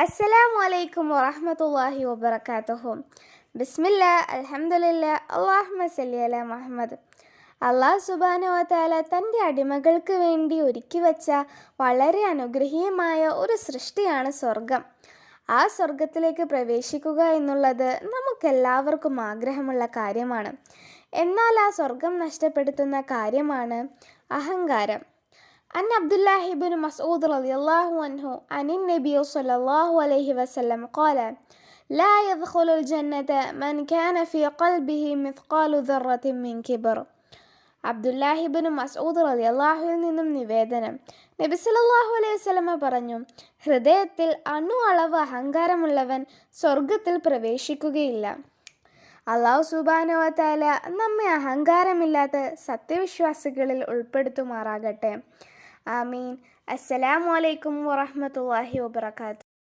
അസ്സലാമു അലൈക്കും വറഹ്മത്തുള്ളാഹി വബറകാതുഹു. ബിസ്മില്ലാ, അൽഹംദുലില്ലാ, അല്ലാഹുമ്മ സല്ലി അലാ മുഹമ്മദ്. അല്ലാഹു സുബ്ഹാനഹു വ തആല തൻ്റെ അടിമകൾക്ക് വേണ്ടി ഒരുക്കി വച്ച വളരെ അനുഗ്രഹീയമായ ഒരു സൃഷ്ടിയാണ് സ്വർഗം. ആ സ്വർഗത്തിലേക്ക് പ്രവേശിക്കുക എന്നുള്ളത് നമുക്കെല്ലാവർക്കും ആഗ്രഹമുള്ള കാര്യമാണ്. എന്നാൽ ആ സ്വർഗം നഷ്ടപ്പെടുത്തുന്ന കാര്യമാണ് അഹങ്കാരം. عن عبد الله بن مسعود رضي الله عنه عن النبي صلى الله عليه وسلم قال: لا يدخل الجنة من كان في قلبه مثقال ذرة من كبر. അബ്ദുല്ലാഹിബിന് മസ്ഊദ് റളിയല്ലാഹുവിൽ നിന്നും നിവേദനം, നബി സല്ലല്ലാഹു അലൈഹി വസല്ലമ പറഞ്ഞു, ഹൃദയത്തിൽ അണു അളവ് അഹങ്കാരമുള്ളവൻ സ്വർഗത്തിൽ പ്രവേശിക്കുകയില്ല. അല്ലാഹു സുബ്ഹാനഹു വ തആല നമ്മെ അഹങ്കാരമില്ലാത്ത സത്യവിശ്വാസികളിൽ ഉൾപ്പെടുത്തുമാറാകട്ടെ. ആമീൻ. അസ്സലാമു അലൈക്കും വറഹ്മത്തുള്ളാഹി വബറകാതുഹു.